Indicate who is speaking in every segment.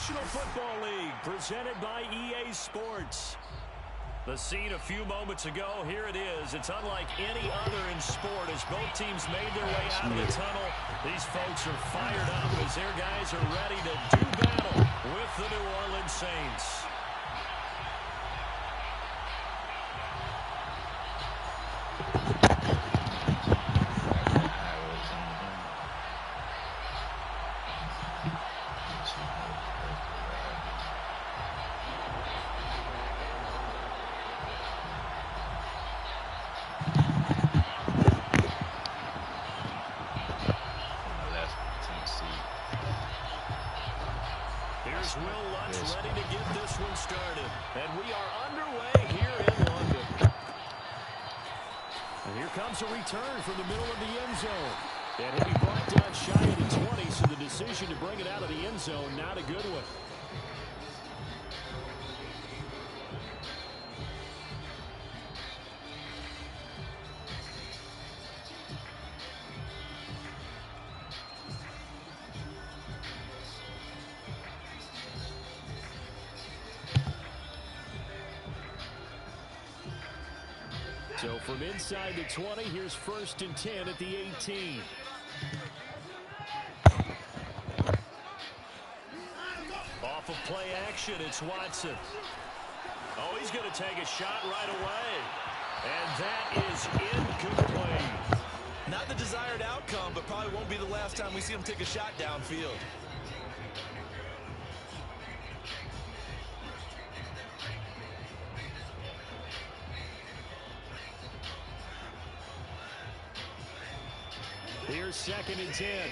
Speaker 1: National Football League, presented by EA Sports. The scene a few moments ago, here it is. It's unlike any other in sport as both teams made their way out of the tunnel. These folks are fired up as their guys are ready to do battle with the New Orleans Saints. Ready to get this one started. And we are underway here in London. And here comes a return from the middle of the end zone. And he'll be brought down shy of the 20, so the decision to bring it out of the end zone, not a good one. So from inside the 20, here's 1st and 10 at the 18. Off of play action, it's Watson. Oh, he's going to take a shot right away. And that is incomplete.
Speaker 2: Not the desired outcome, but probably won't be the last time we see him take a shot downfield.
Speaker 1: Here's 2nd and 10.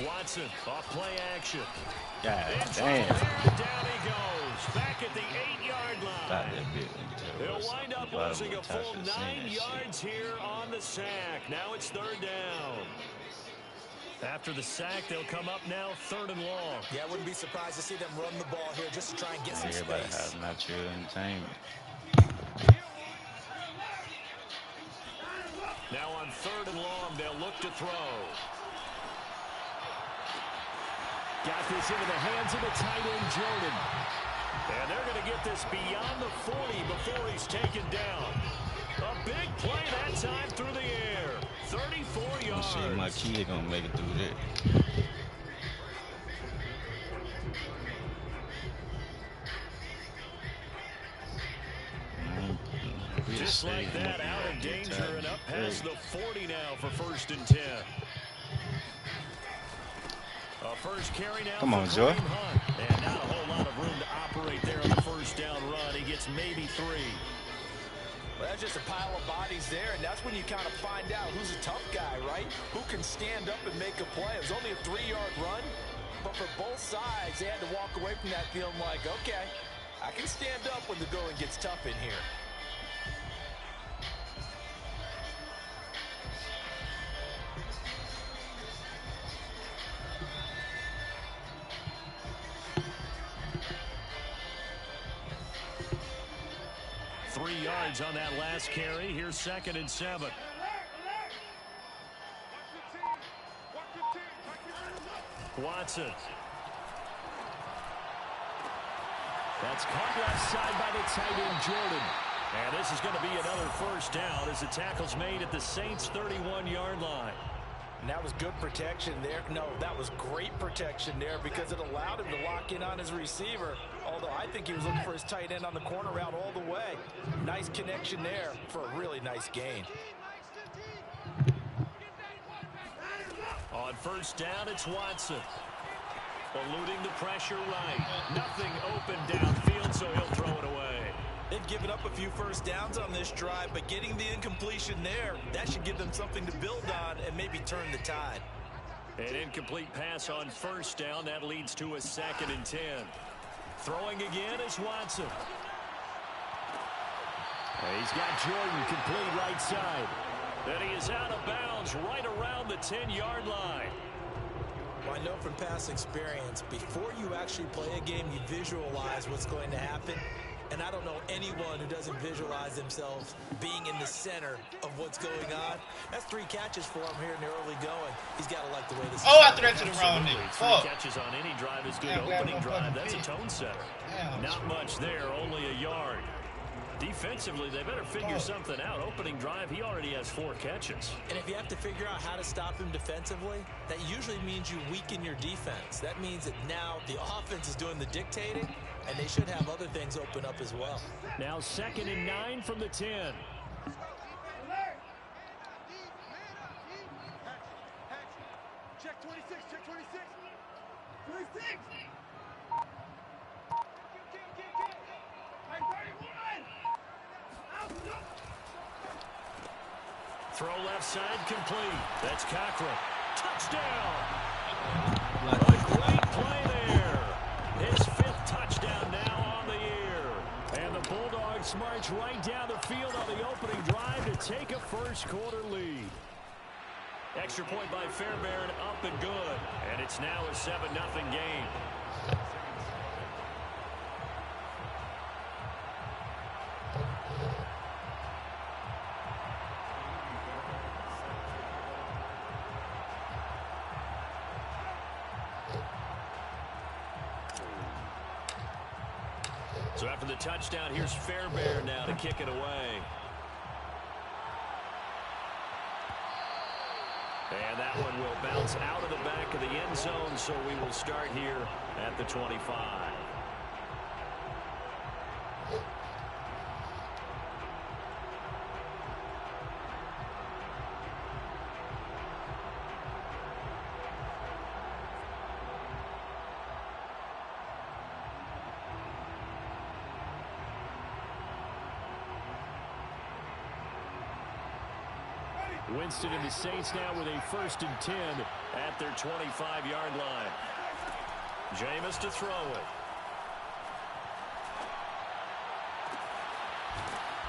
Speaker 1: Watson off play action.
Speaker 3: God
Speaker 1: damn. Down he goes. Back at the 8-yard line. He'll wind up losing a full 9 yards here on the sack. Now it's 3rd down. After the sack, they'll come up now 3rd and long.
Speaker 2: Yeah, I wouldn't be surprised to see them run the ball here just to try and get some space.
Speaker 3: Everybody has natural entertainment.
Speaker 1: Now on 3rd and long, they'll look to throw. Got this into the hands of the tight end, Jordan. And they're going to get this beyond the 40 before he's taken down. A big play that time through the air. 34 yards.
Speaker 3: See, my kid gonna make it through there.
Speaker 1: Just like that, out of danger and up past the 40 now for 1st and 10. A first carry now.
Speaker 3: Come on, Joe.
Speaker 1: And not a whole lot of room to operate there on the 1st down run. He gets maybe 3.
Speaker 2: Well, that's just a pile of bodies there, and that's when you kind of find out who's a tough guy, right? Who can stand up and make a play. It was only a 3-yard run, but for both sides, they had to walk away from that feeling like, okay, I can stand up when the going gets tough in here.
Speaker 1: On that last carry, here's 2nd and 7. Watson. That's caught left side by the tight end, Jordan. And this is going to be another 1st down as the tackle's made at the Saints' 31-yard line.
Speaker 2: And that was good protection there. No, that was great protection there because it allowed him to lock in on his receiver. Although I think he was looking for his tight end on the corner route all the way. Nice connection there for a really nice gain.
Speaker 1: On 1st down, it's Watson. Eluding the pressure right. Nothing open downfield, so he'll throw it away.
Speaker 2: They've given up a few 1st downs on this drive, but getting the incompletion there, that should give them something to build on and maybe turn the tide.
Speaker 1: An incomplete pass on 1st down. That leads to a 2nd and 10. Throwing again is Watson. He's got Jordan complete right side. And he is out of bounds right around the 10-yard line.
Speaker 2: Well, I know from past experience, before you actually play a game, you visualize what's going to happen. And and I don't know anyone who doesn't visualize themselves being in the center of what's going on. That's 3 catches for him here in the early going. He's got to like the way this is
Speaker 4: I threw that to the wrong nigga.
Speaker 1: 3 catches on any drive is good. Opening drive, that's a tone setter. Not much there, only a yard. Defensively, they better figure something out. Opening drive, he already has 4 catches.
Speaker 2: And if you have to figure out how to stop him defensively, that usually means you weaken your defense. That means that now the offense is doing the dictating, and they should have other things open up as well.
Speaker 1: Now 2nd and 9 from the 10.
Speaker 5: Check 26, check 26. 26.
Speaker 1: Throw left side complete. That's Cochran. Touchdown. A great play there. His 5th touchdown now on the year. And the Bulldogs march right down the field on the opening drive to take a first-quarter lead. Extra point by Fairbairn, up and good. And it's now a 7-0 game. So after the touchdown, here's Fairbairn now to kick it away. And that one will bounce out of the back of the end zone, so we will start here at the 25. Winston and the Saints now with a 1st and 10 at their 25-yard line. Jameis to throw it.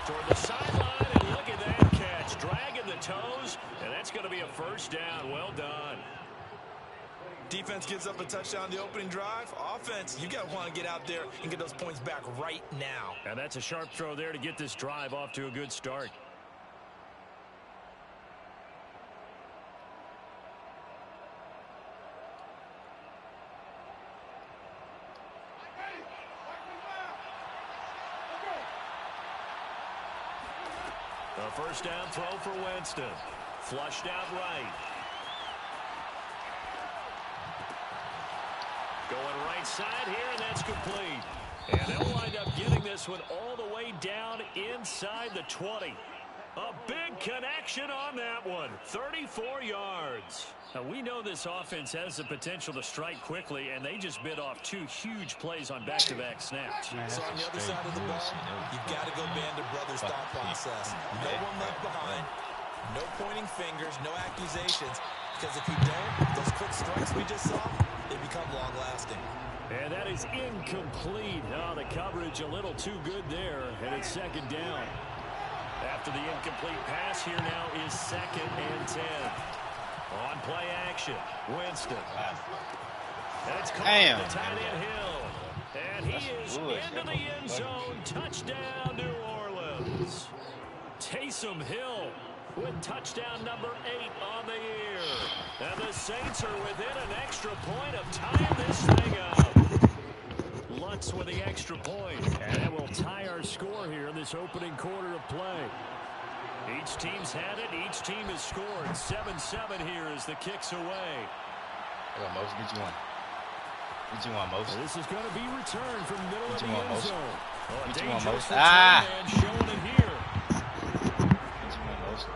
Speaker 1: Toward the sideline, and look at that catch. Dragging the toes, and that's going to be a 1st down. Well done.
Speaker 2: Defense gives up a touchdown on the opening drive. Offense, you got to want to get out there and get those points back right now.
Speaker 1: And that's a sharp throw there to get this drive off to a good start. A 1st down throw for Winston. Flushed out right. Going right side here, and that's complete. And they'll wind up getting this one all the way down inside the 20. A big connection on that one. 34 yards. Now, we know this offense has the potential to strike quickly, and they just bit off 2 huge plays on back-to-back snaps.
Speaker 2: So on the other side of the ball, you've got to go band of brothers thought process. No one left behind. No pointing fingers, no accusations. Because if you don't, those quick strikes we just saw, they become long-lasting.
Speaker 1: And that is incomplete. Oh, the coverage a little too good there, and it's 2nd down. After the incomplete pass, here now is 2nd and 10. On play action, Winston. That's caught the tight end Hill. And he is into the end zone. Touchdown, New Orleans. Taysom Hill with touchdown number 8 on the year. And the Saints are within an extra point of tying this thing up. Lutz with the extra point. And that will tie our score here in this opening quarter of play. Each team's had it. Each team has scored. 7-7 here as the kick's away.
Speaker 4: Moses, get you one. Get you one, Moses.
Speaker 1: This is going to be returned from the middle of the end zone. Oh, a
Speaker 4: get you one,
Speaker 1: dangerous
Speaker 4: Moses.
Speaker 1: return and showing it here.
Speaker 4: Get you one, Moses.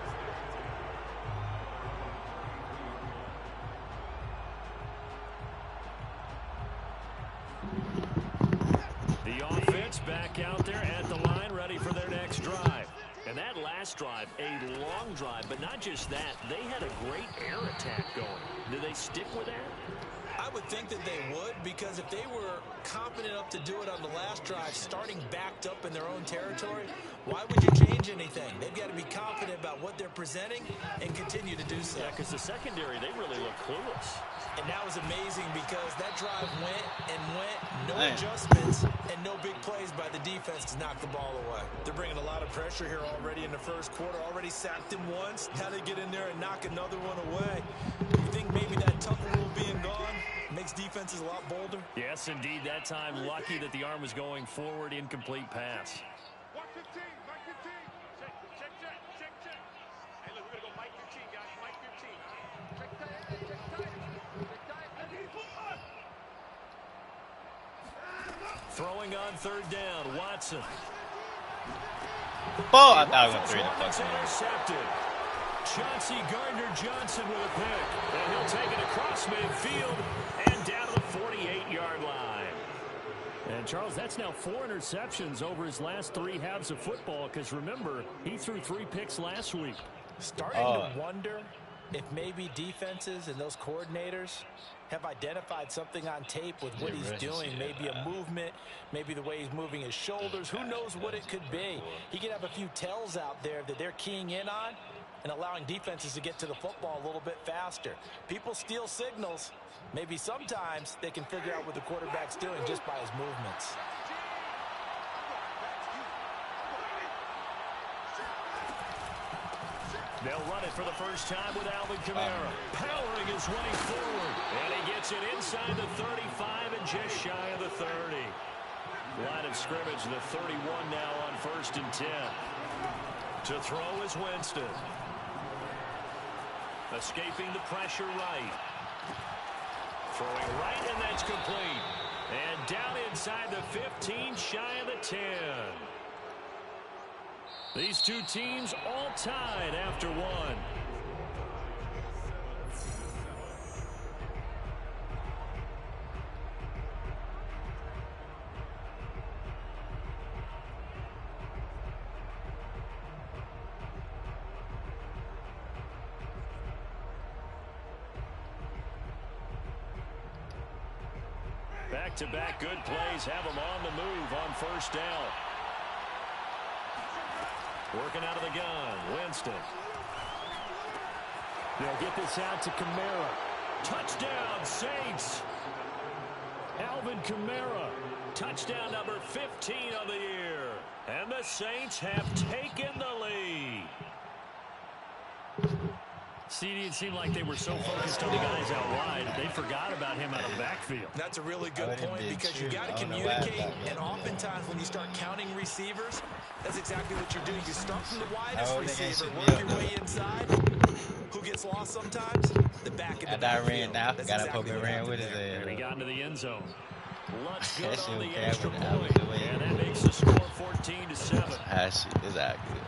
Speaker 1: The offense back out there at the line, ready for their next drive. And that last drive, a long drive, but not just that. They had a great air attack going. Do they stick with that?
Speaker 2: I would think that they would, because if they were confident enough to do it on the last drive, starting backed up in their own territory, why would you change anything? They've got to be confident about what they're presenting and continue to do so.
Speaker 1: Yeah, because the secondary, they really look clueless.
Speaker 2: And that was amazing because that drive went and went, no adjustments, and no big plays by the defense to knock the ball away. They're bringing a lot of pressure here already in the first quarter. Already sacked him once. Now they get in there and knock another one away. You think maybe that Tucker rule being gone makes defenses a lot bolder?
Speaker 1: Yes, indeed. That time, lucky that the arm was going forward, incomplete pass.
Speaker 5: Watch 15, Mike 15. Check. Hey, look, we're going to go Mike 15, guys. Mike 15. Check tight.
Speaker 1: Throwing on third down, Watson.
Speaker 3: Ball, I thought I was going to throw
Speaker 1: It's intercepted. Chauncey Gardner-Johnson with a pick. And he'll take it across midfield and down to the 48-yard line. And, Charles, that's now 4 interceptions over his last 3 halves of football, because, remember, he threw 3 picks last week.
Speaker 2: Starting to wonder if maybe defenses and those coordinators have identified something on tape with what he's doing. Maybe a movement, maybe the way he's moving his shoulders. Who knows what it could be? He could have a few tells out there that they're keying in on and allowing defenses to get to the football a little bit faster. People steal signals. Maybe sometimes they can figure out what the quarterback's doing just by his movements.
Speaker 1: They'll run it for the first time with Alvin Kamara, powering his way forward. And he gets it inside the 35 and just shy of the 30. Line of scrimmage, the 31 now on 1st and 10. To throw is Winston. Escaping the pressure right. Throwing right, and that's complete. And down inside the 15, shy of the 10. These two teams all tied after one. Back-to-back good plays have them on the move on first down. Working out of the gun, Winston. They'll get this out to Kamara. Touchdown, Saints. Alvin Kamara. Touchdown number 15 of the year. And the Saints have taken the lead. CD, it seemed like they were so focused on the guys out wide, they forgot about him out of the backfield.
Speaker 2: That's a really good point, because you got to communicate, and oftentimes when you start counting receivers, that's exactly what you're doing. You start from the widest receiver, work your way inside. Who gets lost sometimes? The back of the backfield.
Speaker 3: Ran with his ass.
Speaker 1: And he got into the end zone. Lutz good
Speaker 3: That
Speaker 1: on the
Speaker 3: shit
Speaker 1: extra
Speaker 3: was
Speaker 1: point. And that makes the score 14-7.
Speaker 3: That shit is accurate.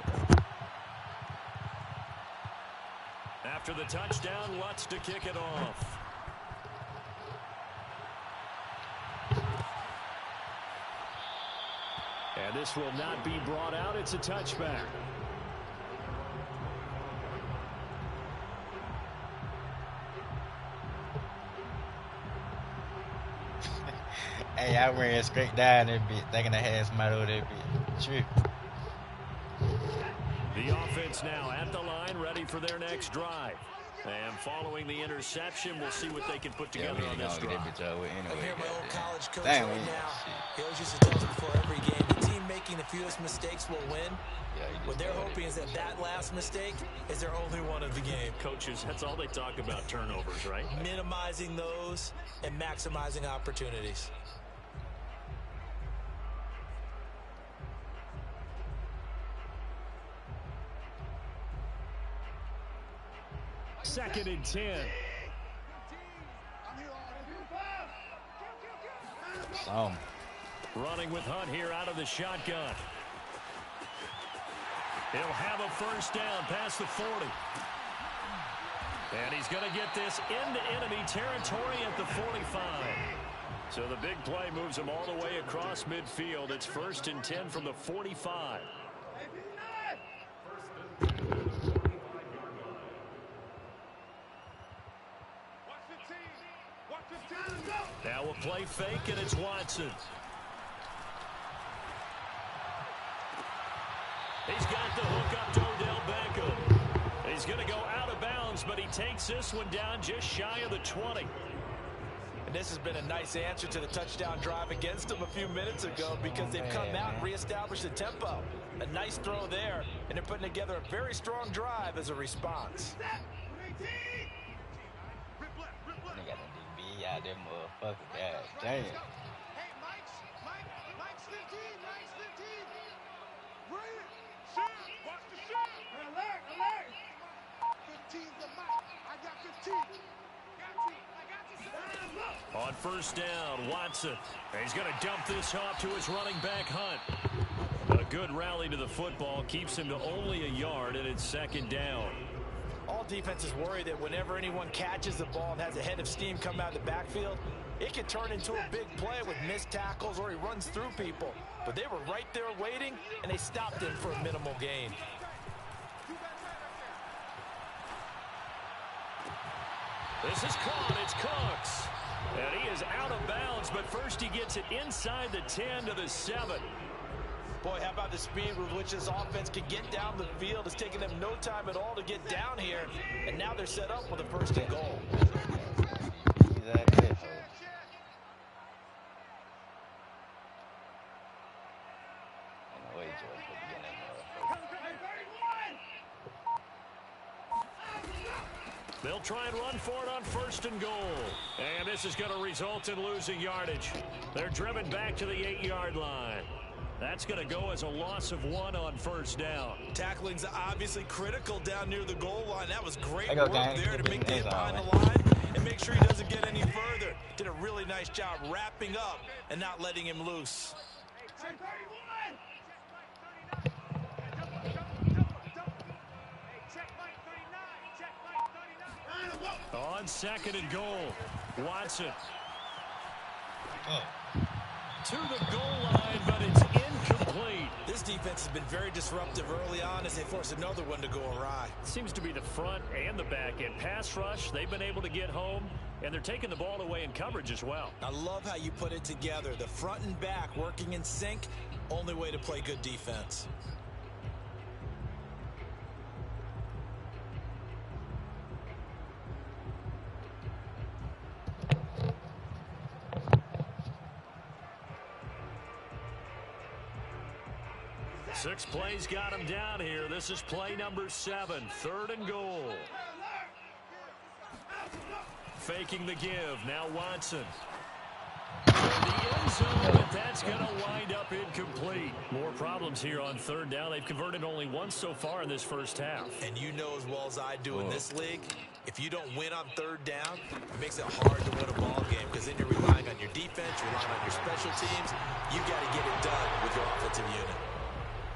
Speaker 1: After the touchdown, Lutz to kick it off. And this will not be brought out. It's a touchback.
Speaker 3: Hey, I ran straight down that bit, thinking I had somebody over that bit. Tripping.
Speaker 1: The offense now at the line, ready for their next drive. And following the interception, we'll see what they can put together on this drive.
Speaker 2: I'm here, my old college coach right now. He always used to tell us before every game, the team making the fewest mistakes will win. What they're hoping is that that last mistake is their only one of the game.
Speaker 1: Coaches, that's all they talk about, turnovers, right?
Speaker 2: Minimizing those and maximizing opportunities.
Speaker 1: Second and 10. Running with Hunt here out of the shotgun. He'll have a first down past the 40. And he's going to get this into enemy territory at the 45. So the big play moves him all the way across midfield. It's 1st and 10 from the 45. Now a play fake, and it's Watson. He's got the hook up to Odell Beckham. He's going to go out of bounds, but he takes this one down just shy of the 20.
Speaker 2: And this has been a nice answer to the touchdown drive against them a few minutes ago because they've come out and reestablished the tempo. A nice throw there, and they're putting together a very strong drive as a response.
Speaker 3: They got a DB out there, motherfucker. God damn.
Speaker 5: Hey, Mike's 15. Mike's 15. Bring it. Shot. Watch the shot. Alert. 15 to Mike. I got 15. Got you. I got you.
Speaker 1: On first down, Watson. He's going to dump this off to his running back, Hunt. A good rally to the football keeps him to only a yard, and it's second down.
Speaker 2: All defenses worry that whenever anyone catches the ball and has a head of steam come out of the backfield, it can turn into a big play with missed tackles or he runs through people. But they were right there waiting, and they stopped him for a minimal gain.
Speaker 1: This is caught. It's Cooks. And he is out of bounds, but first he gets it inside the 10 to the 7.
Speaker 2: Boy, how about the speed with which this offense can get down the field? It's taken them no time at all to get down here, and now they're set up with a first and goal.
Speaker 1: They'll try and run for it on first and goal. And this is going to result in losing yardage. They're driven back to the 8-yard line. That's going to go as a loss of 1 on first down.
Speaker 2: Tackling's obviously critical down near the goal line. That was great work there to make the hit behind
Speaker 3: on,
Speaker 2: the line and make sure he doesn't get any further. Did a really nice job wrapping up and not letting him loose.
Speaker 1: On second and goal, Watson. To the goal line, but it's incomplete.
Speaker 2: This defense has been very disruptive early on as they force another one to go awry.
Speaker 1: Seems to be the front and the back end. Pass rush, they've been able to get home, and they're taking the ball away in coverage as well.
Speaker 2: I love how you put it together. The front and back working in sync, only way to play good defense.
Speaker 1: Six plays got him down here. This is play number 7, third and goal. Faking the give. Now Watson. To the end zone, but that's going to wind up incomplete. More problems here on third down. They've converted only once so far in this first half.
Speaker 2: And you know as well as I do in this league, if you don't win on third down, it makes it hard to win a ball game because then you're relying on your defense, you're relying on your special teams. You got to get it done with your offensive unit.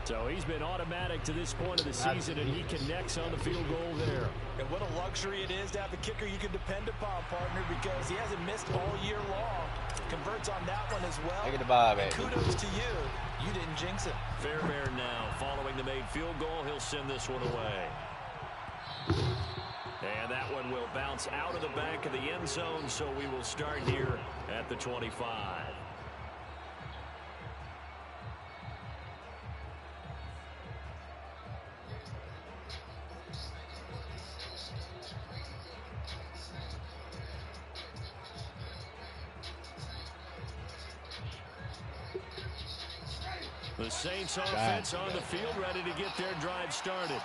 Speaker 1: So he's been automatic to this point of the season, and he connects on the field goal there.
Speaker 2: And what a luxury it is to have a kicker you can depend upon, partner, because he hasn't missed all year long. Converts on that one as well.
Speaker 3: Look at the ball, baby.
Speaker 2: Kudos to you. You didn't jinx it.
Speaker 1: Fairbairn now following the made field goal. He'll send this one away. And that one will bounce out of the back of the end zone, so we will start here at the 25. The Saints offense on the field ready to get their drive started.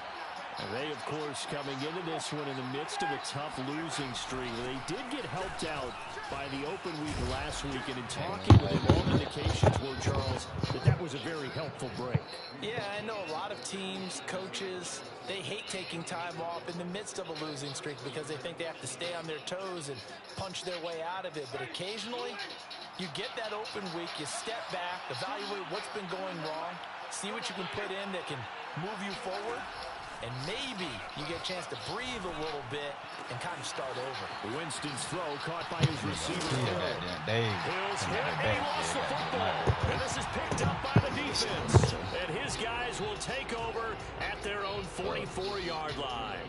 Speaker 1: And they, of course, coming into this one in the midst of a tough losing streak. They did get helped out by the open week last week, and in talking with them, all indications were, Charles, that was a very helpful break.
Speaker 2: Yeah, I know a lot of teams, coaches, they hate taking time off in the midst of a losing streak because they think they have to stay on their toes and punch their way out of it. But occasionally, you get that open week, you step back, evaluate what's been going wrong, see what you can put in that can move you forward, and maybe you get a chance to breathe a little bit and kind of start over.
Speaker 1: Winston's throw caught by his receiver. Hills hit, and he lost the football. And this is picked up by the defense. And his guys will take over at their own 44-yard line.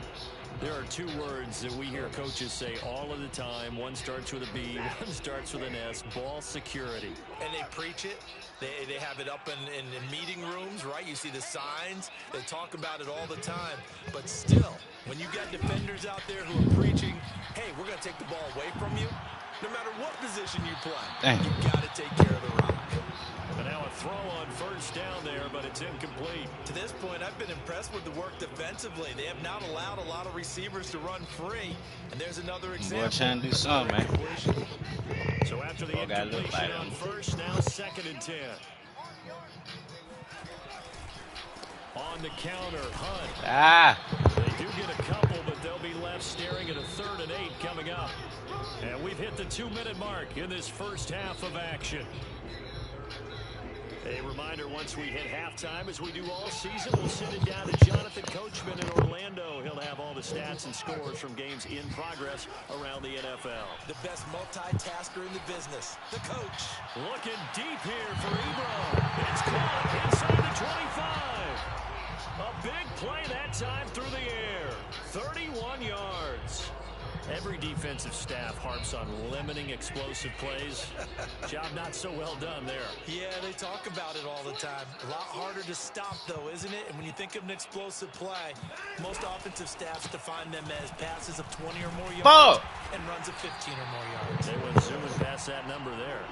Speaker 1: There are two words that we hear coaches say all of the time. One starts with a B, one starts with an S. Ball security.
Speaker 2: And they preach it. They have it up in meeting rooms, right? You see the signs. They talk about it all the time. But still, when you got defenders out there who are preaching, hey, we're going to take the ball away from you, no matter what position you play, you got to take care of the rock.
Speaker 1: And now a throw on first down there, but it's incomplete.
Speaker 2: To this point, I've been impressed with the work defensively. They have not allowed a lot of receivers to run free. And there's another example.
Speaker 3: Boy, trying to do something, man.
Speaker 1: So after the incompletion on first, now 2nd and 10. On the counter, Hunt. They do get a couple, but they'll be left staring at a 3rd and 8 coming up. And we've hit the 2-minute mark in this first half of action. A reminder, once we hit halftime, as we do all season, we'll send it down to Jonathan Coachman in Orlando. He'll have all the stats and scores from games in progress around the NFL.
Speaker 2: The best multitasker in the business, the coach.
Speaker 1: Looking deep here for Ebro. It's caught inside the 25. A big play that time through the air. 31 yards. Every defensive staff harps on limiting explosive plays. Job not so well done there.
Speaker 2: Yeah, they talk about it all the time. A lot harder to stop, though, isn't it? And when you think of an explosive play, most offensive staffs define them as passes of 20 or more yards and runs of 15 or more yards.
Speaker 1: They went zooming past that number there.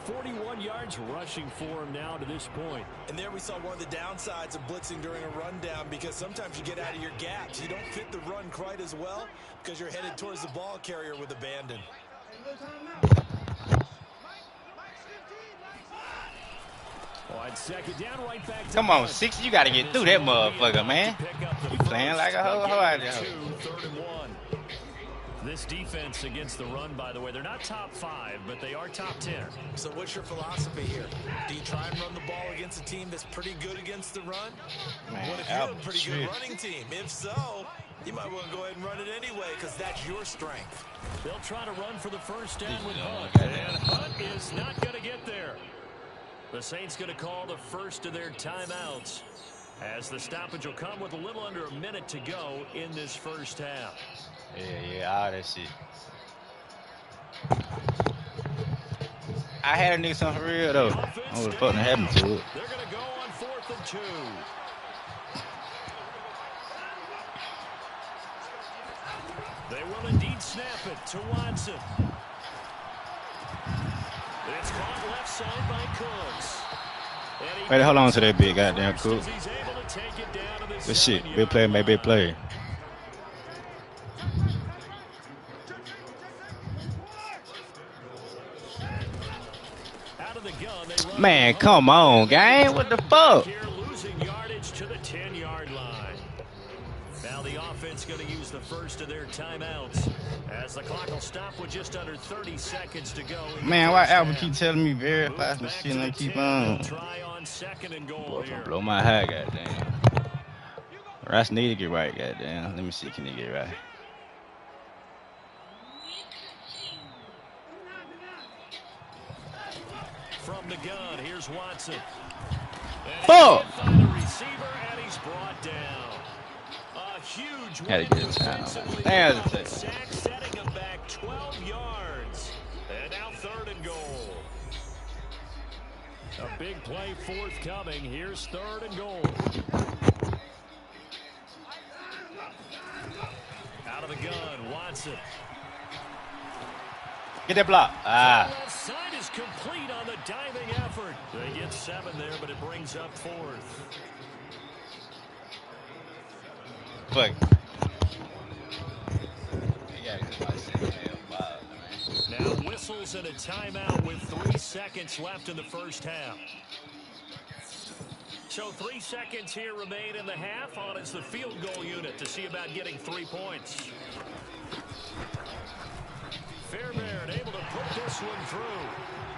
Speaker 1: 41 yards rushing for him now to this point.
Speaker 2: And there we saw one of the downsides of blitzing during a rundown, because sometimes you get out of your gaps. You don't fit the run quite as well because you're headed towards the ball carrier with abandon.
Speaker 1: On 2nd down, right back to
Speaker 3: Come on, 6. You got to get through that motherfucker, man. You playing like a hoe out there.
Speaker 1: 3rd and 1. This defense against the run, by the way, they're not top 5, but they are top 10.
Speaker 2: So what's your philosophy here? Do you try and run the ball against a team that's pretty good against the run?
Speaker 3: Man,
Speaker 2: what if you're a pretty good running team? If so, you might want to go ahead and run it anyway, because that's your strength.
Speaker 1: They'll try to run for the first down with Hunt, and Hunt is not going to get there. The Saints going to call the first of their timeouts, as the stoppage will come with a little under a minute to go in this first half.
Speaker 3: Yeah, all that shit. I had to do something for real, though. I would have fucking happened to it.
Speaker 1: They're going to go on 4th and 2. They will indeed snap it to Watson. It's caught left side by Cooks.
Speaker 3: Wait, hold on to that big goddamn Cook. Good shit. Big play, make big play. Man, come on, gang. What the fuck?
Speaker 1: Losing yardage to the 10-yard line. Now the offense going to use the first of their timeouts, as the clock will stop with just under 30 seconds to go.
Speaker 3: Man, why Albert keep telling me verify some shit and I keep on?
Speaker 1: Try on 2nd and goal
Speaker 3: Boy,
Speaker 1: here.
Speaker 3: blow my high, goddamn. Rice need to get right, goddamn. Let me see, can he get right?
Speaker 1: From the gun, here's Watson.
Speaker 3: Fuck!
Speaker 1: The receiver, and he's brought down. A huge
Speaker 3: had to get his time.
Speaker 1: Sack, setting him back 12 yards. And now 3rd and goal. A big play forthcoming. Here's 3rd and goal. Out of the gun, Watson.
Speaker 3: Get that block.
Speaker 1: Left side is complete on the diving effort. They get 7 there, but it brings up 4th.
Speaker 3: Fuck.
Speaker 1: Now whistles and a timeout with 3 seconds left in the first half. So 3 seconds here remain in the half. On is the field goal unit to see about getting 3 points. Fairbairn able to put this one through.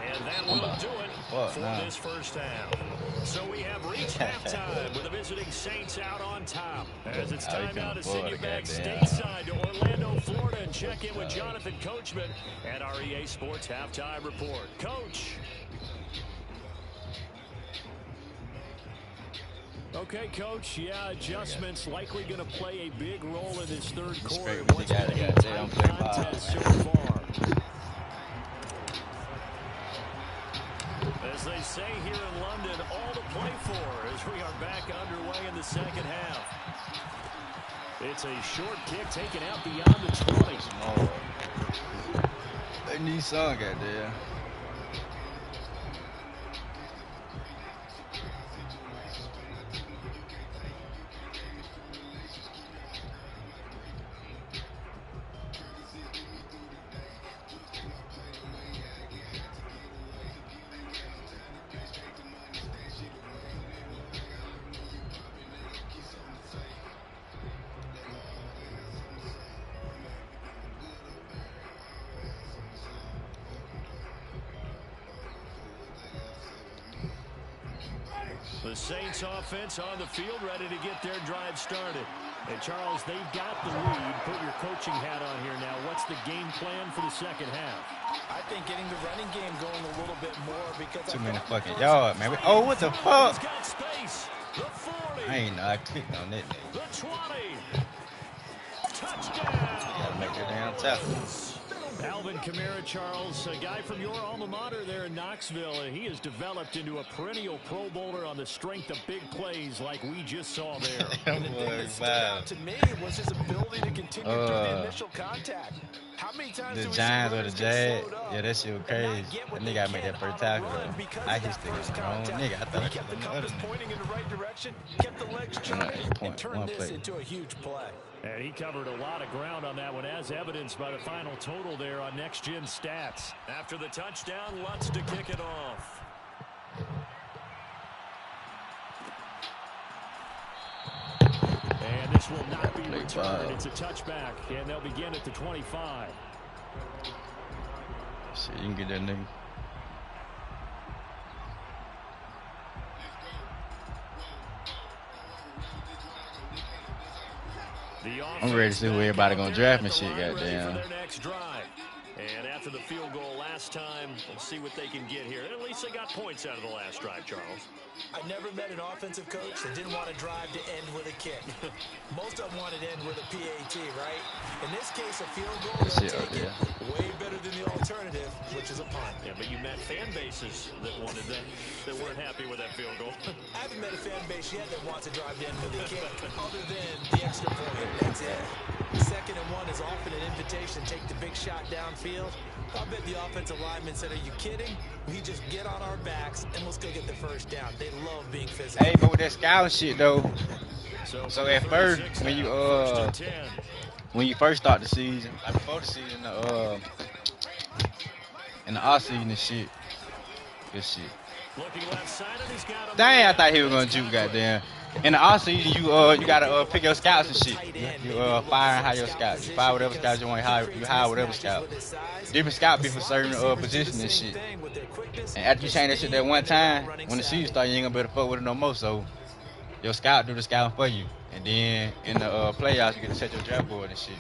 Speaker 1: And that will do it for this first half. So we have reached halftime with the visiting Saints out on top. As it's time now to send you back stateside to Orlando, Florida, and check in with Jonathan Coachman at our EA Sports Halftime Report. Coach. Okay, Coach. Yeah, adjustments likely going to play a big role in this third quarter.
Speaker 3: Respect what
Speaker 1: What's
Speaker 3: you got.
Speaker 1: been
Speaker 3: They
Speaker 1: a
Speaker 3: don't
Speaker 1: tight
Speaker 3: play ball,
Speaker 1: contest so
Speaker 3: man.
Speaker 1: far. As they say here in London, all to play for as we are back underway in the second half. It's a short kick taken out beyond the 20.
Speaker 3: Oh. They need song out there.
Speaker 1: The Saints offense on the field, ready to get their drive started. And Charles, they've got the lead. Put your coaching hat on here now. What's the game plan for the second half?
Speaker 2: I think getting the running game going a little bit more because
Speaker 3: Too many fucking yards, man. Oh, what the fuck?
Speaker 1: Got space. The 40.
Speaker 3: I ain't know I clicked on that nigga.
Speaker 1: The 20. Touchdown.
Speaker 3: Gotta make that damn tackle.
Speaker 1: Alvin Kamara, Charles, a guy from your alma mater there in Knoxville. He has developed into a perennial Pro Bowler on the strength of big plays like we just saw there.
Speaker 2: And the thing that stood out to me was his ability to continue through the initial contact. How many times
Speaker 3: The
Speaker 2: do we
Speaker 3: Giants
Speaker 2: see
Speaker 3: or the
Speaker 2: runners get
Speaker 3: Jags,
Speaker 2: slowed up
Speaker 3: yeah, that shit was
Speaker 2: and
Speaker 3: crazy.
Speaker 2: not get what
Speaker 3: That
Speaker 2: they
Speaker 3: nigga gotta make
Speaker 2: can
Speaker 3: that first
Speaker 2: on a
Speaker 3: tackle.
Speaker 2: run because
Speaker 3: I
Speaker 2: of
Speaker 3: just
Speaker 2: that
Speaker 3: think
Speaker 2: first
Speaker 3: it's the wrong
Speaker 2: contact.
Speaker 3: nigga. I
Speaker 2: But
Speaker 3: thought
Speaker 2: he
Speaker 3: I
Speaker 2: kept the
Speaker 3: was the other
Speaker 2: compass
Speaker 3: nigga.
Speaker 2: pointing in the right direction, kept the legs churning, and turned this into a huge play.
Speaker 1: And he covered a lot of ground on that one, as evidenced by the final total there on Next Gen Stats. After the touchdown, Lutz to kick it off. And this will not be returned. It's a touchback, and they'll begin at the 25.
Speaker 3: Shit, you can get that nigga. I'm ready to see who everybody gonna draft and shit, goddamn.
Speaker 1: And after the field goal last time, we'll see what they can get here. At least they got points out of the last drive, Charles.
Speaker 2: I never met an offensive coach that didn't want to drive to end with a kick. Most of them wanted to end with a PAT, right? In this case, a field goal will take it way better than the alternative, which is a punt.
Speaker 1: Yeah, but you met fan bases that wanted that, that weren't happy with that field goal.
Speaker 2: I haven't met a fan base yet that wants to drive to end with a kick, other than the extra point. That's it. 2nd and 1 is often an invitation to take the big shot downfield. I bet the offensive lineman said, "Are you kidding? We just get on our backs and let's go get the first down." They love being physical.
Speaker 3: Hey, but with that scout shit though. So at first, when you first start the season, like before the season, in the off season and shit, good shit. Dang, I thought he was gonna juke, goddamn. In the off season, you gotta pick your scouts and shit. You fire and hire your scouts. You fire whatever scouts you want. You hire whatever scout. Different scout be for certain positions and shit. And after you change that shit that one time, when the season starts, you ain't gonna be able to fuck with it no more. So your scout do the scouting for you, and then in the playoffs, you get to set your draft board and shit.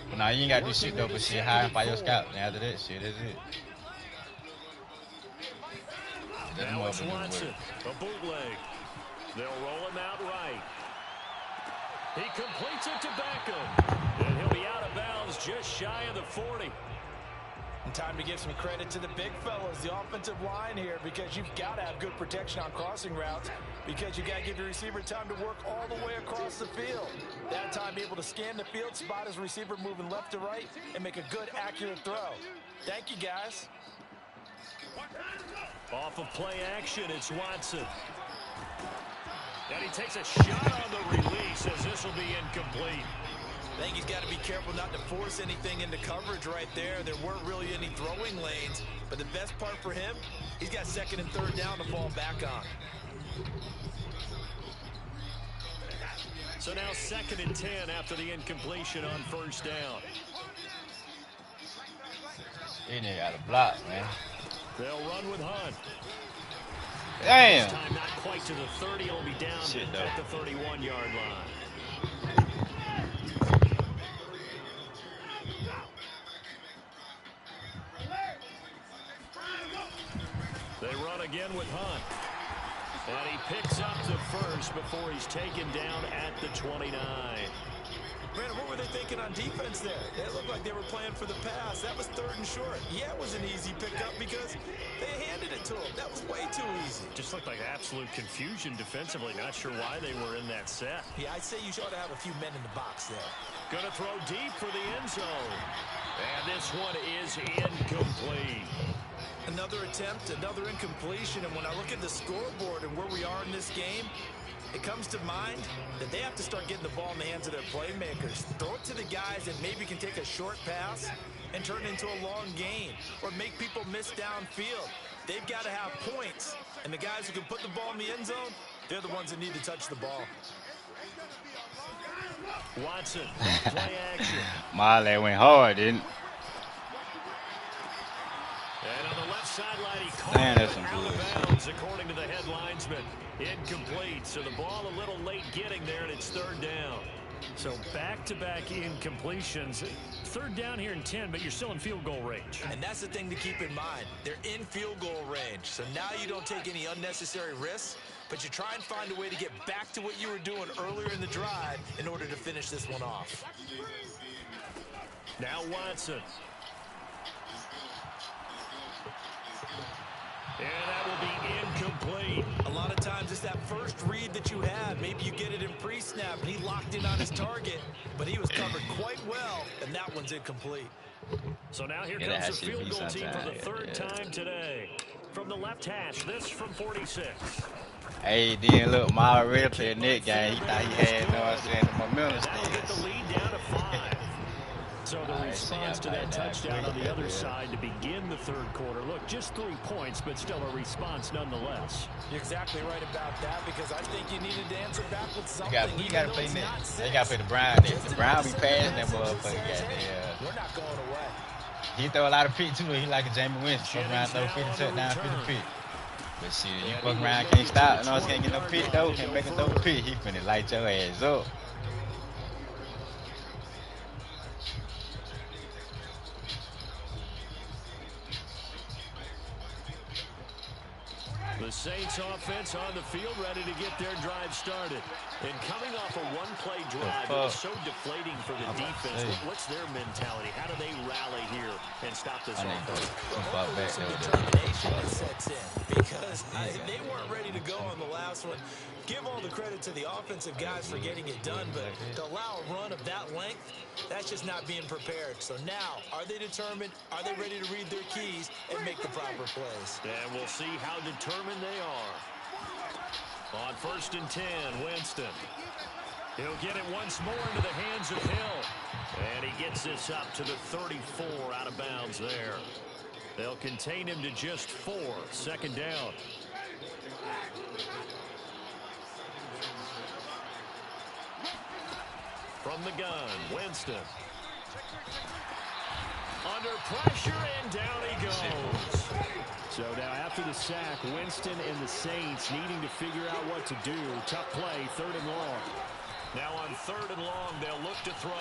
Speaker 3: But now you ain't gotta do shit though, but shit, hire and fire your scout. And after that shit, that's it.
Speaker 1: Now it's Watson, a bootleg. They'll roll him out right. He completes it to Beckham. And he'll be out of bounds just shy of the 40.
Speaker 2: And time to give some credit to the big fellas, the offensive line here, because you've got to have good protection on crossing routes, because you got to give your receiver time to work all the way across the field. That time be able to scan the field, spot his receiver moving left to right, and make a good, accurate throw. Thank you, guys.
Speaker 1: Off of play action, it's Watson. And he takes a shot on the release as this will be incomplete.
Speaker 2: I think he's got to be careful not to force anything into coverage right there. There weren't really any throwing lanes, but the best part for him, he's got 2nd and 3rd down to fall back on.
Speaker 1: So now 2nd and 10 after the incompletion on 1st down.
Speaker 3: He nigga got a block, man.
Speaker 1: They'll run with Hunt.
Speaker 3: Damn.
Speaker 1: This time not quite to the 30. He'll be down at the 31-yard line. They run again with Hunt. And he picks up the first before he's taken down at the 29.
Speaker 2: Brandon, what were they thinking on defense there? It looked like they were playing for the pass. That was 3rd and short. Yeah, it was an easy pickup because they handed it to him. That was way too easy.
Speaker 1: Just looked like absolute confusion defensively. Not sure why they were in that set.
Speaker 2: Yeah, I'd say you ought to have a few men in the box there.
Speaker 1: Going to throw deep for the end zone. And this one is incomplete.
Speaker 2: Another attempt, another incompletion. And when I look at the scoreboard and where we are in this game, it comes to mind that they have to start getting the ball in the hands of their playmakers. Throw it to the guys that maybe can take a short pass and turn it into a long gain or make people miss downfield. They've got to have points. And the guys who can put the ball in the end zone, they're the ones that need to touch the ball.
Speaker 1: Watson, play action.
Speaker 3: Marley went hard, didn't?
Speaker 1: And on the left sideline, he caught
Speaker 3: Man, that's
Speaker 1: it
Speaker 3: some
Speaker 1: out
Speaker 3: good
Speaker 1: of bounds, according to the headlinesman. Incomplete. So the ball a little late getting there, and it's 3rd down. So back-to-back incompletions. 3rd down here in 10, but you're still in field goal range.
Speaker 2: And that's the thing to keep in mind. They're in field goal range. So now you don't take any unnecessary risks, but you try and find a way to get back to what you were doing earlier in the drive in order to finish this one off.
Speaker 1: Now Watson. And that will be incomplete.
Speaker 2: A lot of times it's that first read that you have. Maybe you get it in pre-snap, and he locked in on his target, but he was covered quite well, and that one's incomplete.
Speaker 1: So now here comes the field goal team for the 3rd time today. From the left hash, this from 46.
Speaker 3: Hey, then look, Miles already played net game. He thought he had, you know what I'm saying, the momentum
Speaker 1: That'll get the
Speaker 3: stance.
Speaker 1: lead down to 5. So the response to that touchdown on the other side to begin the 3rd quarter. Look, just 3 points, but still a response nonetheless.
Speaker 2: You're exactly right about that, because I think you needed to answer back with something.
Speaker 3: You got to play net. They got to play the Brown. The Brown be passing that motherfucker. Goddamn.
Speaker 2: We're not going away.
Speaker 3: He throw a lot of pick too. He like a Jamie Winston. Fuck around, throw 50 touchdown, 50 pick. But shit, you fuck around, can't stop. You know, can't get no pick though. Can't make a throw pick. He finna light your ass up.
Speaker 1: The Saints offense on the field, ready to get their drive started. And coming off a one-play drive, it was so deflating for the defense. What's their mentality? How do they rally here and stop this offense?
Speaker 2: Some determination that sets in, because they weren't ready to go on the last one. Give all the credit to the offensive guys for getting it done, but to allow a run of that length, that's just not being prepared. So now, are they determined? Are they ready to read their keys and make the proper plays?
Speaker 1: And we'll see how determined they are. On 1st and 10, Winston. He'll get it once more into the hands of Hill. And he gets this up to the 34, out of bounds there. They'll contain him to just 4. 2nd down. From the gun, Winston. Under pressure, and down he goes. So now after the sack, Winston and the Saints needing to figure out what to do. Tough play, 3rd and long. Now on 3rd and long, they'll look to throw.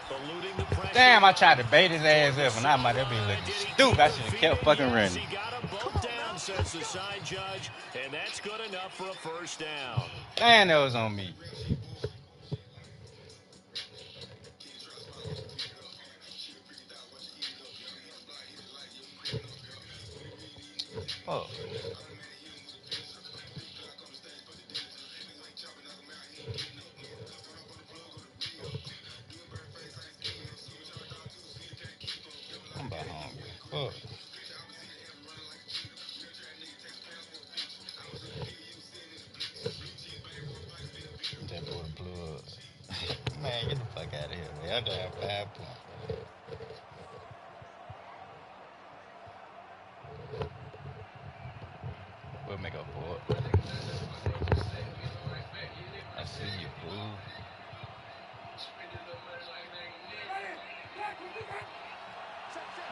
Speaker 1: Eluding the pressure.
Speaker 3: Damn, I tried to bait his ass up, and I might have been looking stupid. I should have kept fucking running.
Speaker 1: He got them both down, says the side judge, and that's good enough for a 1st down.
Speaker 3: Damn, that was on me. Oh. I'm about hungry. Fuck. That boy blew up. Man, get the fuck out of here, man. I just have 5 points. We'll make up for it. I see you, fool.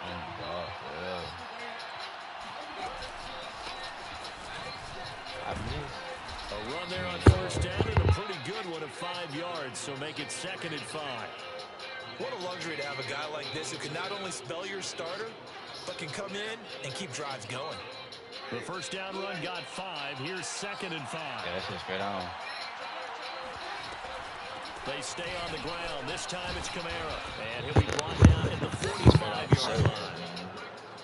Speaker 3: Oh, God, forever. I missed.
Speaker 1: A run there on 1st down and a pretty good one of 5 yards, so make it 2nd and 5.
Speaker 2: What a luxury to have a guy like this who can not only spell your starter, but can come in and keep drives going.
Speaker 1: The first down run got 5. Here's 2nd and 5.
Speaker 3: Yeah, that's just straight on.
Speaker 1: They stay on the ground. This time it's Kamara. And he'll be brought down at the 45-yard line.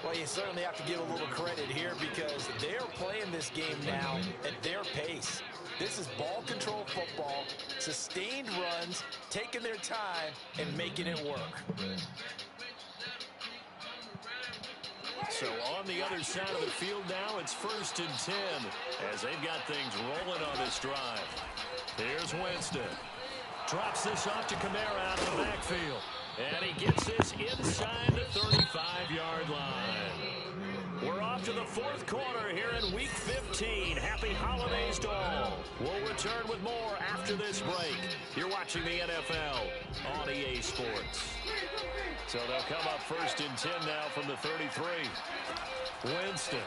Speaker 2: Well, you certainly have to give a little credit here because they're playing this game now at their pace. This is ball control football, sustained runs, taking their time, and making it work.
Speaker 1: So on the other side of the field now, it's 1st and 10 as they've got things rolling on this drive. Here's Winston. Drops this off to Kamara out of the backfield. And he gets this inside the 35-yard line. We're off to the 4th quarter here in Week 15. Happy holidays to all. We'll return with more after this break. You're watching the NFL on EA Sports. So they'll come up 1st and 10 now from the 33. Winston.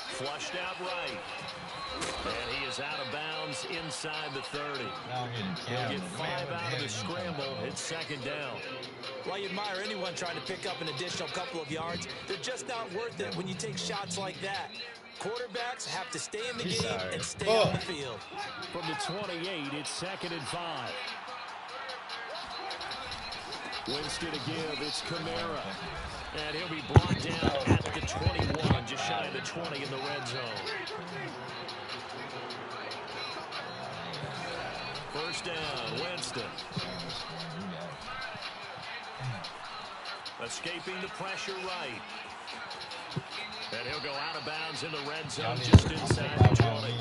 Speaker 1: Flushed out right. And he is out of bounds inside the 30. He'll get 5 out of the scramble. It's 2nd down.
Speaker 2: Well, you admire anyone trying to pick up an additional couple of yards. They're just not worth it when you take shots like that. Quarterbacks have to stay in the game and stay on the field.
Speaker 1: From the 28, it's 2nd and 5. Winston again, it's Kamara. And he'll be brought down at the 21, just shy of the 20 in the red zone. 1st down, Winston. Escaping the pressure right. And he'll go out of bounds in the red zone just inside the 20.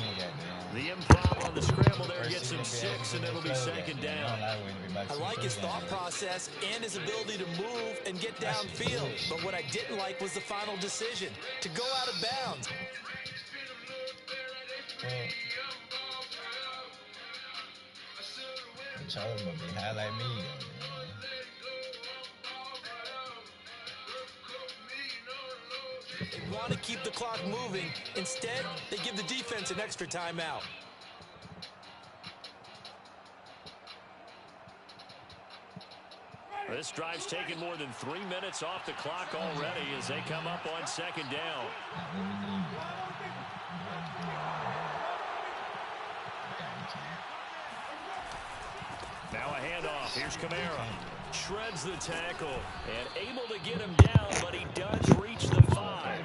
Speaker 1: The improv on the scramble there gets him 6, and it'll be 2nd down.
Speaker 2: I like his thought process and his ability to move and get downfield. But what I didn't like was the final decision, to go out of bounds.
Speaker 4: Charles gonna be high like me.
Speaker 2: They want to keep the clock moving. Instead, they give the defense an extra timeout.
Speaker 1: This drive's taken more than 3 minutes off the clock already as they come up on 2nd down. Now a handoff. Here's Kamara. Shreds the tackle and able to get him down, but he does reach the 5.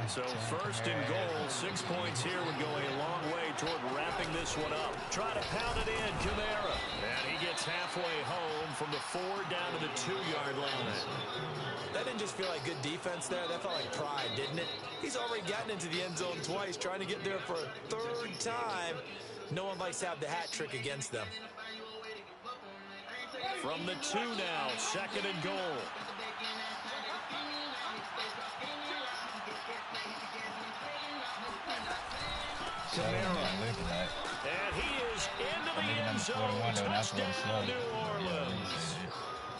Speaker 1: So 1st and goal, 6 points here would go a long way toward wrapping this one up. Try to pound it in, Kamara. And he gets halfway home from the 4 down to the 2-yard line.
Speaker 2: That didn't just feel like good defense there. That felt like pride, didn't it? He's already gotten into the end zone twice, trying to get there for a 3rd time. No one likes to have the hat trick against them.
Speaker 1: From the 2 now, 2nd and goal. Kamara. And he is into the end zone. Touchdown, New Orleans.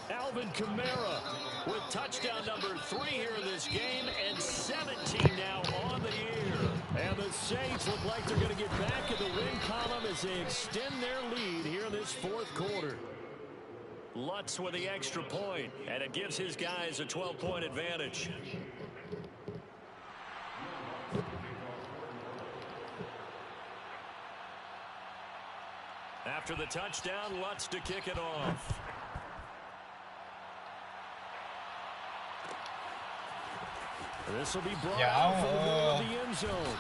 Speaker 1: Alvin Kamara with touchdown number 3 here in this game and 17 now on the year. And the Saints look like they're going to get back in the win column as they extend their lead here in this 4th quarter. Lutz with the extra point, and it gives his guys a 12-point advantage. After the touchdown, Lutz to kick it off. This will be brought out for the middle of the end zone.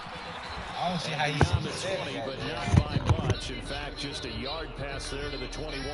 Speaker 4: I don't see how you
Speaker 1: beyond the 20, but not by much. In fact, just a yard pass there to the 21.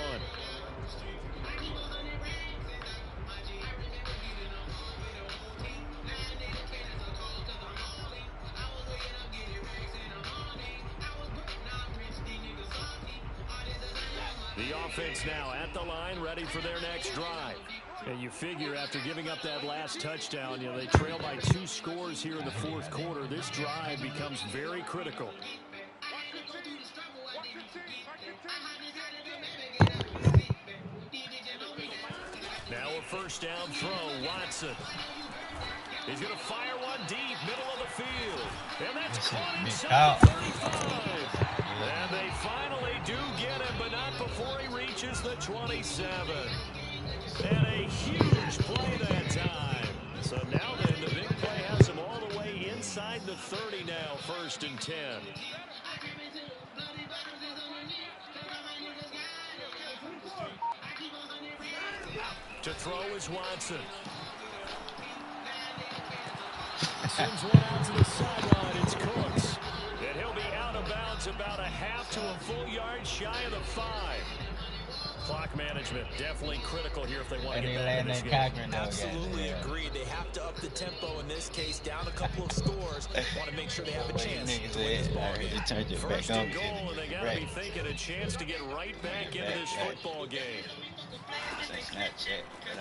Speaker 1: The offense now at the line, ready for their next drive. And you figure after giving up that last touchdown, you know, they trail by 2 scores here in the 4th quarter. This drive becomes very critical. Now a 1st down throw, Watson. He's going to fire one deep, middle of the field. And that's caught inside the 35. And they finally do get him, but not before he reaches the 27. And a huge play that time. So now they inside the 30 now, 1st and 10. To throw is Watson. Sends one out to the sideline. It's Cooks. And he'll be out of bounds about a half to a full yard shy of the 5. Clock management definitely critical here if they want to get back in this game.
Speaker 2: Absolutely agree. They have to up the tempo in this case, down a couple of scores. Want to make sure they have a chance to win this ball game.
Speaker 1: 1st and goal, and they got to be thinking a chance to get right back into this football game.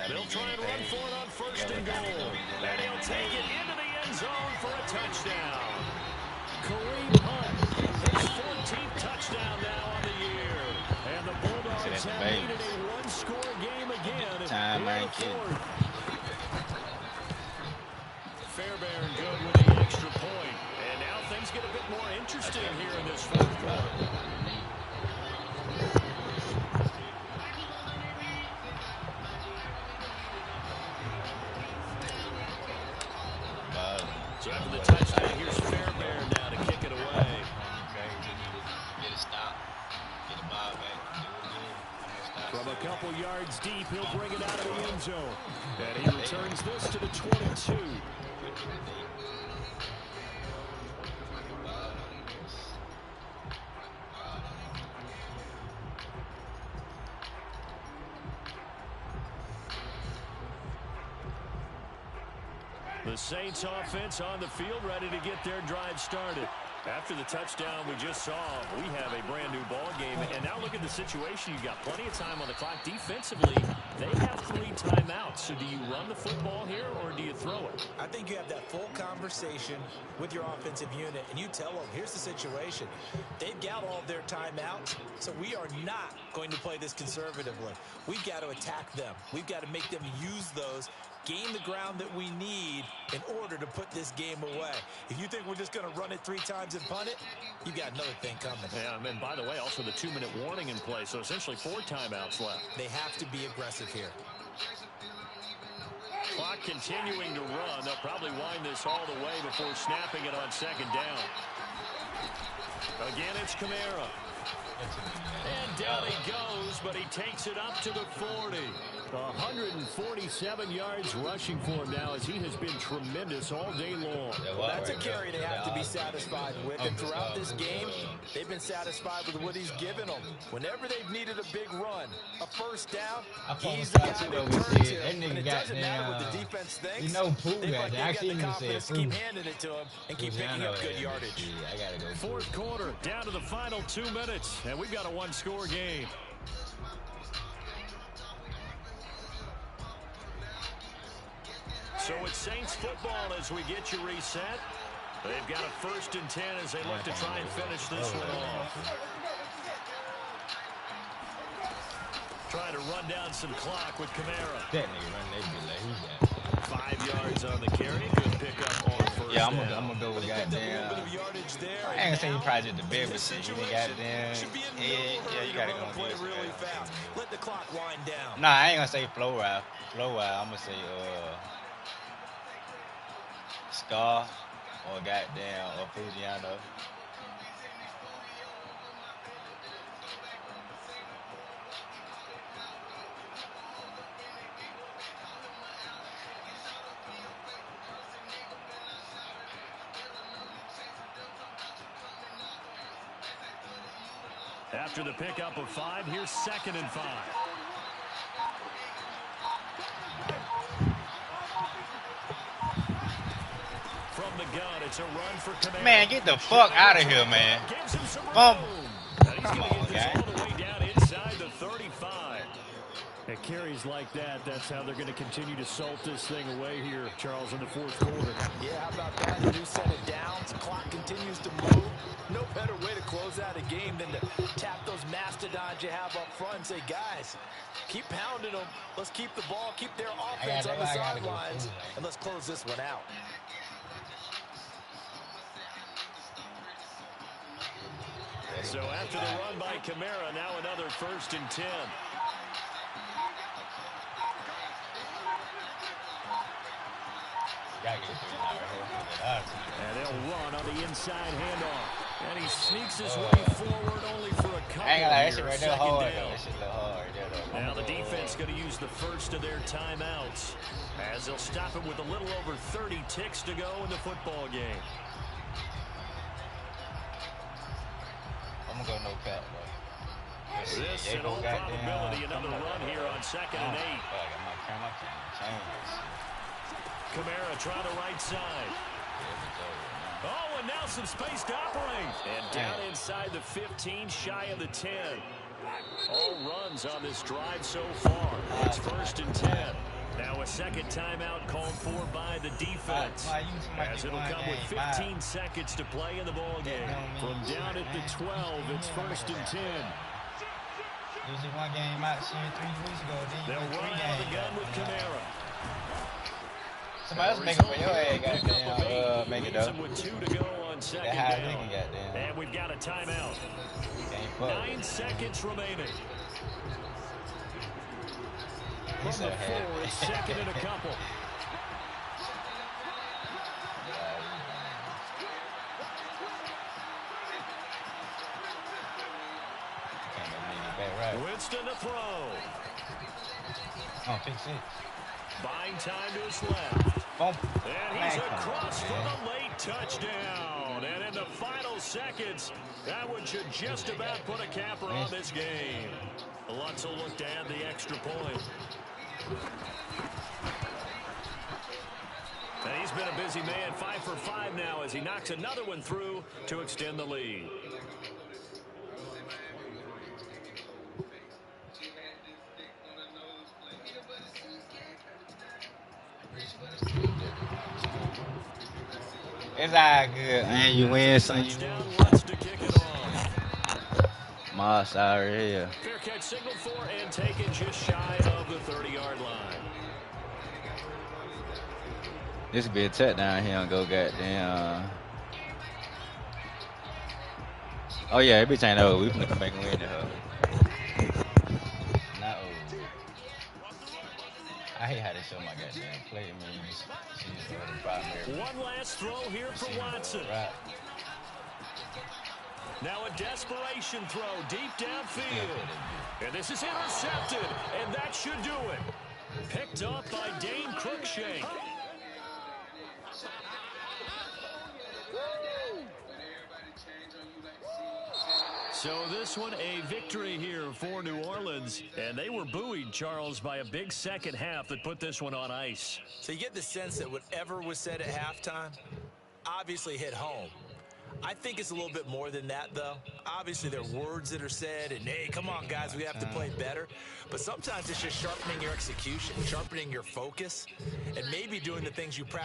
Speaker 1: They'll try and run for it on 1st and goal. And he'll take it into the end zone for a touchdown. Kareem Hunt, his 14th touchdown now on the year. And the Bulldogs have made it a one-score game again. Fairbairn good with the extra point. And now things get a bit more interesting here in this 4th quarter. So after the touchdown, here's Fairbairn now to kick it away.
Speaker 3: Get a stop. Get a ball back.
Speaker 1: From a couple yards deep, he'll bring it out of the end zone. And he returns this to the 22. The Saints offense on the field, ready to get their drive started. After the touchdown we just saw, we have a brand new ball game. And now look at the situation. You've got plenty of time on the clock. Defensively, they have 3 timeouts. So do you run the football here or do you throw it?
Speaker 2: I think you have that full conversation with your offensive unit, and you tell them, here's the situation. They've got all of their timeouts, so we are not going to play this conservatively. We've got to attack them. We've got to make them use those, gain the ground that we need in order to put this game away. If you think we're just going to run it 3 times and punt it, you got another thing coming.
Speaker 1: Yeah, and by the way, also the 2-minute warning in play, so essentially 4 timeouts left.
Speaker 2: They have to be aggressive here.
Speaker 1: Clock continuing to run. They'll probably wind this all the way before snapping it on 2nd down. Again, it's Kamara. And down he goes, but he takes it up to the 40. 147 yards rushing for him now as he has been tremendous all day long.
Speaker 2: Well, that's a carry they have to be satisfied with. And throughout this game, they've been satisfied with what he's given them. Whenever they've needed a big run, a 1st down, he's the guy they turn to. And it doesn't matter what the defense thinks.
Speaker 3: You know, Pooh
Speaker 2: they've got the confidence to keep
Speaker 3: Pooh.
Speaker 2: handing it to him and keep picking up good yardage.
Speaker 3: I gotta go.
Speaker 1: 4th quarter, down to the final 2 minutes, and we've got a one-score game. So it's Saints football as we get you reset. They've got a 1st and 10 as they look to try and finish this one off. Trying to run down some clock with Kamara.
Speaker 3: That nigga run that good like
Speaker 1: 5 yards on the carry. Good pickup on 1st
Speaker 3: Yeah, I'm
Speaker 1: down.
Speaker 3: gonna go with goddamn. I ain't gonna say he probably just the best, but shit, you goddamn. Yeah, you gotta go
Speaker 2: play really fast. Let the clock wind down.
Speaker 3: Nah, I ain't gonna say flow route. I'm gonna say Scar or goddamn or Fujiano.
Speaker 1: After the pickup of 5, here's 2nd and 5. From the gun, it's a run for Kamara.
Speaker 3: Man, get the fuck out of here, man.
Speaker 1: Gives him some room.
Speaker 3: Bump.
Speaker 1: And he's
Speaker 3: Come
Speaker 1: gonna
Speaker 3: on,
Speaker 1: get this
Speaker 3: guy.
Speaker 1: all the way down inside the 35. At carries like that, that's how they're going to continue to salt this thing away here, Charles, in the 4th quarter.
Speaker 2: Yeah, how about that? A new set of downs. Clock continues to move. No better way to close out a game than to tap those mastodons you have up front and say, guys, keep pounding them. Let's keep the ball, keep their offense on the sidelines, and let's close this one out.
Speaker 1: So after the run by Kamara, now another 1st and 10. And they'll run on the inside handoff. And he sneaks his way forward only for a couple.
Speaker 3: I ain't gonna lie, that shit
Speaker 1: here,
Speaker 3: right there
Speaker 1: second
Speaker 3: hard,
Speaker 1: down.
Speaker 3: though. That shit look hard right there, though.
Speaker 1: Now the defense going to use the first of their timeouts as they'll stop it with a little over 30 ticks to go in the football game.
Speaker 3: I'm gonna go no cap, bro.
Speaker 1: This, in all probability, another run here on 2nd and 8.
Speaker 3: I got my changes.
Speaker 1: Kamara trying the right side. Oh, and now some space to operate. And down inside the 15, shy of the 10. All runs on this drive so far. It's 1st and 10. Now a second timeout called for by the defense. As it'll come with 15 seconds to play in the ball game. From down at the 12, it's 1st and 10.
Speaker 3: Usually one game out, 3 weeks ago.
Speaker 1: They'll run out of the gun with Kamara.
Speaker 3: Somebody else make it for your ass, goddamn. Make it though.
Speaker 1: With 2 to go on 2nd down. And we've got a timeout. 9 seconds remaining. From the 4, it's 2nd and a couple. Winston to throw.
Speaker 3: Oh, pick 6.
Speaker 1: Buying time to his left. And he's across for the late touchdown. And in the final seconds, that one should just about put a capper on this game. Lutz will look to add the extra point. And he's been a busy man, 5 for 5 now as he knocks another one through to extend the lead.
Speaker 3: It's all good, man. You win, son. Moss out here.
Speaker 1: Fair catch signaled for and taken just shy of the 30-yard line.
Speaker 3: This could be a touchdown here and go goddamn. Oh yeah, every time though, we finna come back and win the hell. Not over. I hate how they show my goddamn play. I mean, you just the primary.
Speaker 1: One last throw here for Watson.
Speaker 3: Right.
Speaker 1: Now a desperation throw deep downfield. And this is intercepted, and that should do it. Picked up by Dane Cruikshank. So this one a victory here for New Orleans, and they were buoyed, Charles, by a big second half that put this one on ice.
Speaker 2: So you get the sense that whatever was said at halftime obviously hit home. I think it's a little bit more than that, though. Obviously, there are words that are said, and, hey, come on, guys, we have to play better. But sometimes it's just sharpening your execution, sharpening your focus, and maybe doing the things you practice.